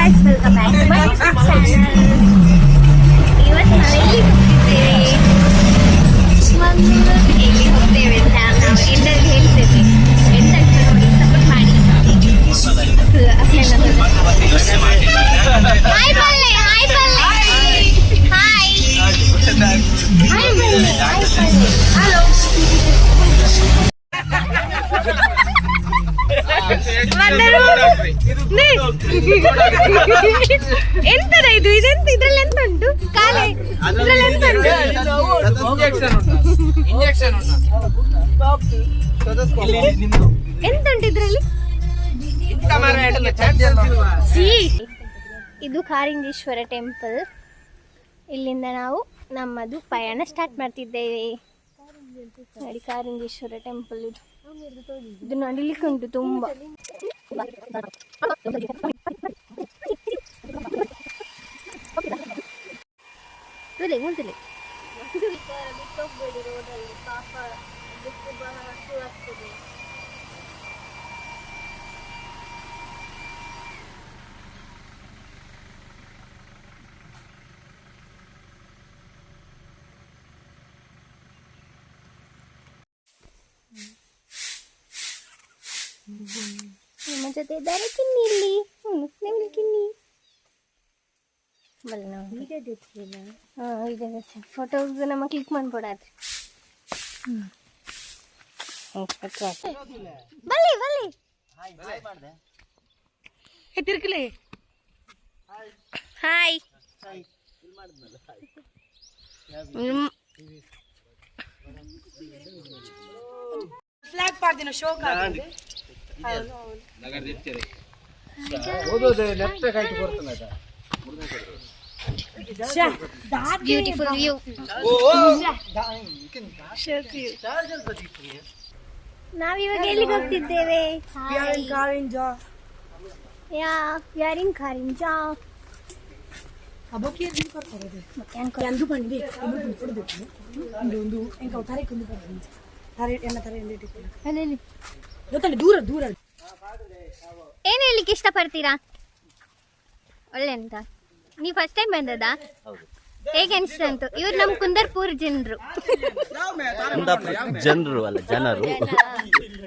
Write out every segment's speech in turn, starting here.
guys, welcome back to my YouTube channel. ಇವತ್ತು ನಾವು ಎಲ್ಲಿ ಹೋಗ್ತೇವೆ ಅಂತ ನಾವು ಎಲ್ಲರಿಗೂ ಹೇಳ್ತೇವೆ. ಎಂತ ನೋಡಿ ಸಪೋರ್ಟ್ ಮಾಡಿ. ಹಾಯ್ ಬಲ್ಲೆ, ಹಾಯ್ ಬಲ್ಲೆ, ಹಾಯ್ ಹಾಯ್ ಬಲ್ಲೆ, ಹಾಯ್ ಬಲ್ಲೆ, ಹಲೋ. ಎಂತದ ಇದು? ಇದೆಂತ? ಇದ್ರಲ್ಲಿ ಎಂತ ಉಂಟು? ಕಾಲೇ ಇದ್ರಲ್ಲಿ ಎಂತ ಉಂಟು? ಎಂತ ಉಂಟು ಇದ್ರಲ್ಲಿ? ಇದು ಕಾರಿಂಜೇಶ್ವರ ಟೆಂಪಲ್. ಇಲ್ಲಿಂದ ನಾವು ನಮ್ಮದು ಪಯಣ ಸ್ಟಾರ್ಟ್ ಮಾಡ್ತಿದ್ದೇವೆ. ನೋಡಿ, ಕಾರಿಂಜೇಶ್ವರ ಟೆಂಪಲ್ ಇದು ನಡಿಲಿಕ್ಕೆ ಉಂಟು ತುಂಬಾ. ನಮ್ಮ ಜೊತೆ ಇದ್ದಾರೆ ಕಿನ್ನಿ. ಇಲ್ಲಿ ನಿಮ್ಗೆ ಕಿನ್ನಿ ಫೋಟೋ ನಮ್ಮ ಕ್ಲಿಕ್ ಮಾಡ್ಬೋದಾದ್ರೆ ಬಲ್ಲಿ ಬಲ್ಲಿ ತಿರ್ಕಲಿ. ಹಾಯ್, ಫ್ಲಾಗ್ ಪಾಡ್ದಿನ ಶೋಕ ಬ್ಯೂಟಿಫುಲ್ ವ್ಯೂ. ನಾವಿವಾಗ ಎಲ್ಲಿಗೆ ಹೋಗ್ತಿದ್ದೇವೆ? ಏನ್ ಹೇಳಿಕ್ಕೆ ಇಷ್ಟಪಡ್ತೀರಾ? ಒಳ್ಳೆ ಅಂತ. ನೀವು ಫಸ್ಟ್ ಟೈಮ್ ಬಂದದಾ? ಹೇಗೆ ಅನಿಸ್ತಂತು? ಇವ್ರು ನಮ್ಮ ಕುಂದಾಪುರ ಜನರು. ಜನರು ಅಲ್ಲ, ಜನರು.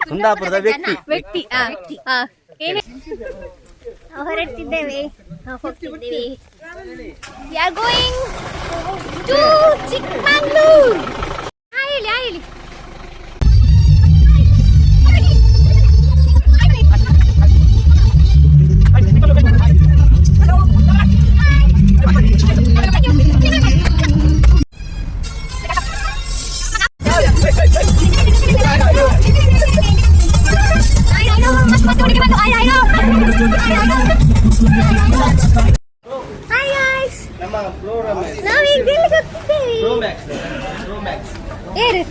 ಕುಂದಾಪುರದ ವ್ಯಕ್ತಿ. ಏನೇ ಹೊರಡ್ತಿದ್ದೇವೆ, ಹೋಗ್ತಿದ್ದೇವೆ. We are going to Chikmagalur. ಹೇಳಿ.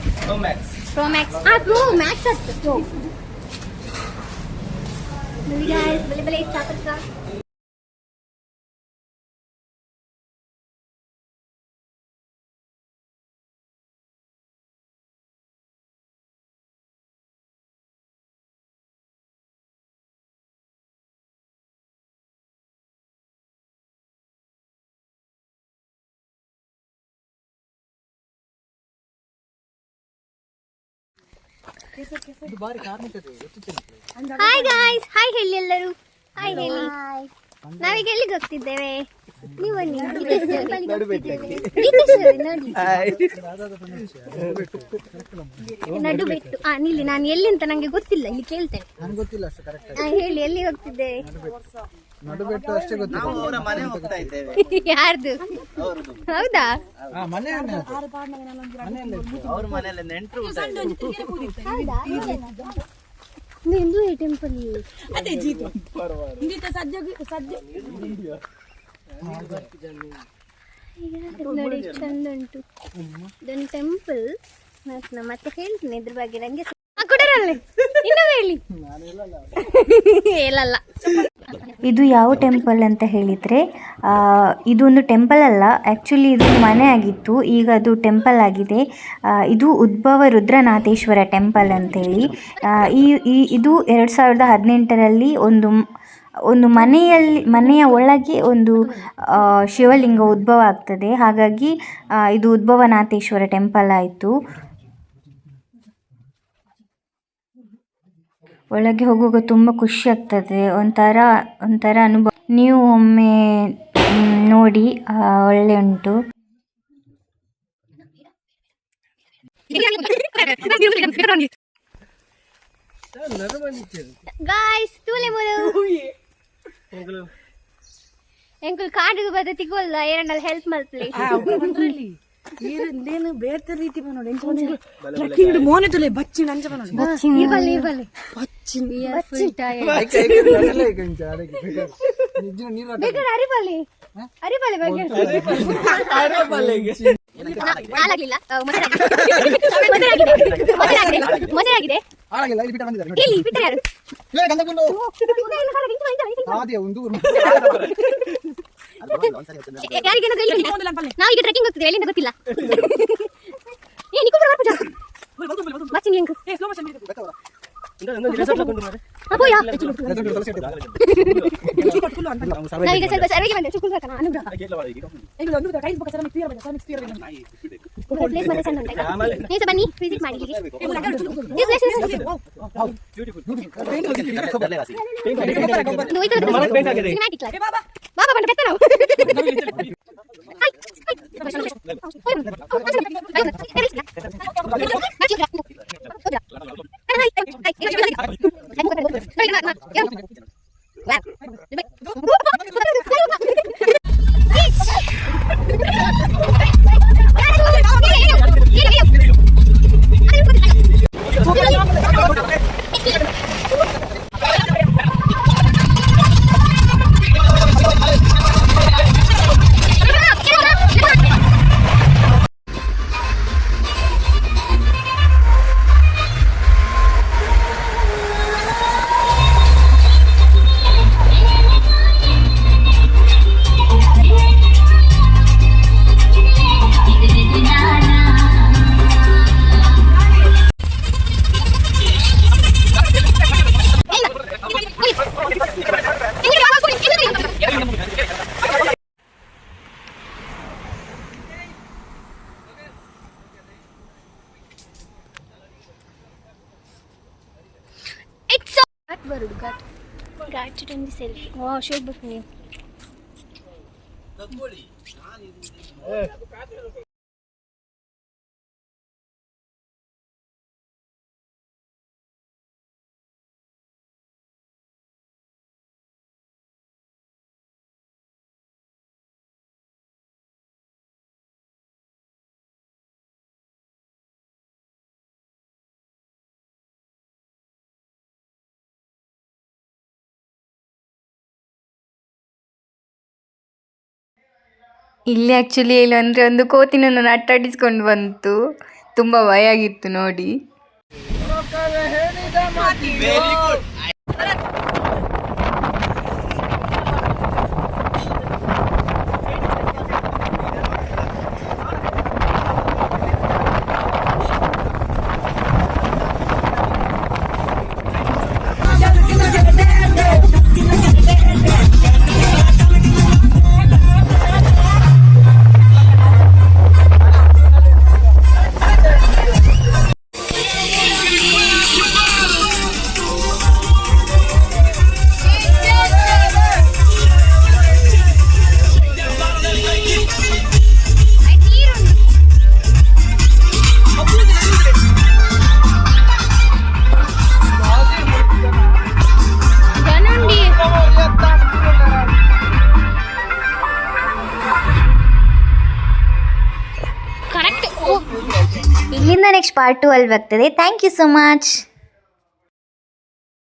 ಹಾಯ್ ಗಾಯ್ಸ್, ಹಾಯ್ ಹೇಳಿ ಎಲ್ಲರೂ. ಹಾಯ್ ಹೇಳಿ. ನಾವೀಗ ಎಲ್ಲಿಗೆ ಹೋಗ್ತಿದ್ದೇವೆ? ನೀವು ನಡು ಬೆಟ್ಟು. ನಿಲ್ಲಿ, ನಾನು ಎಲ್ಲಿ ಅಂತ ನಂಗೆ ಗೊತ್ತಿಲ್ಲ, ಇಲ್ಲಿ ಕೇಳ್ತೇನೆ. ಹೇಳಿ, ಎಲ್ಲಿ ಹೋಗ್ತಿದ್ದೇವೆ? ಯಾರ್ದು? ಹೌದಾ? ಹಿಂದೂ ಟೆಂಪಲ್ ನೋಡಿ, ಚಂದ ಉಂಟು ಇದೊಂದು ಟೆಂಪಲ್. ಮತ್ತೆ ಹೇಳ್ತೀನಿ ಇದ್ರ ಬಗ್ಗೆ. ನಂಗೆ ಕೊಡರಲ್ಲ, ಇನ್ನೂ ಹೇಳಿ. ಹೇಳಲ್ಲ. ಇದು ಯಾವ ಟೆಂಪಲ್ ಅಂತ ಹೇಳಿದರೆ, ಇದು ಒಂದು ಟೆಂಪಲ್ ಅಲ್ಲ, ಆ್ಯಕ್ಚುಲಿ ಇದು ಮನೆ ಆಗಿತ್ತು, ಈಗ ಅದು ಟೆಂಪಲ್ ಆಗಿದೆ. ಇದು ಉದ್ಭವ ರುದ್ರನಾಥೇಶ್ವರ ಟೆಂಪಲ್ ಅಂತೇಳಿ. ಇದು 2018ರಲ್ಲಿ ಒಂದು ಮನೆಯ ಒಳಗೆ ಒಂದು ಶಿವಲಿಂಗ ಉದ್ಭವ ಆಗ್ತದೆ. ಹಾಗಾಗಿ ಇದು ಉದ್ಭವನಾಥೇಶ್ವರ ಟೆಂಪಲ್ ಆಯಿತು. ಒಳಗೆ ಹೋಗುವಾಗ ತುಂಬ ಖುಷಿ ಆಗ್ತದೆ, ಒಂಥರ ಅನುಭವ. ನೀವು ಒಮ್ಮೆ ನೋಡಿ, ಒಳ್ಳೆ ಉಂಟು. ಗಾಯ್ಸ್ ತೂಲೆ ಮುರು ಎಂಕುಲ್ ಕಾಡಿಗೆ ಬದ ತಿಗೋಲ್ಲ ಏನಲ್ಲ ಹೆಲ್ಪ್ ಮಾಡ್ಲಿ ನೀನು ಬೇರೆ ರೀತಿ ನೋಡಿ ಟ್ರಕ್ಕಿಂಗ್ ಮೋನೆ ತುಲೆ ಬಚ್ಚಿ ನಂಜ ನೋಡಿ ಇರ್ಬಲ್ಲಿ ಬೇಕಾದ್ರೆ ಅರಿಬಲ್ಲಿ ಹಾಲಾಗ್ಲಿಲ್ಲ ಮಜರಾಗಿದೆ ಇಲ್ಲಿ ಬಿಟ್ಟರೆ ಯಾರು ನಾವೀಗ ಟ್ರೆಕ್ಕಿಂಗ್ ಹೋಗ್ತಿದ್ವಿ, ಎಲ್ಲಿಂದ ಗೊತ್ತಿಲ್ಲ. ನಾವೀಗ ಸ್ವಲ್ಪ ಸರ್ವೆಗೆ ಬಂದೆ. ಪ್ಲೇಸ್ ಮತ್ತೆ ಚಂದ ಉಂಟಾ? ನೀವು ಬನ್ನಿ ವಿಸಿಟ್ ಮಾಡಿ. ಬಾಬಾ ಬಂದ ಬೆತ್ತ ನಾವು ಘಾಟ್ ಟು ಸೆಲ್ಫಿ. ವಾಹ್ ಶೋಕ್ ಬೇಕು ನೀವು. ಇಲ್ಲಿ ಆ್ಯಕ್ಚುಲಿ ಏನಂದರೆ ಒಂದು ಕೋತಿನ ನಾನು ಅಟ್ಟಾಡಿಸ್ಕೊಂಡು ಬಂತು, ತುಂಬ ಭಯ ಆಗಿತ್ತು ನೋಡಿ. ಇಲ್ಲಿಂದ ನೆಕ್ಸ್ಟ್ ಪಾರ್ಟ್ 2 ಅಲ್ಲಿ ಬರ್ತದೆ. Thank you so much.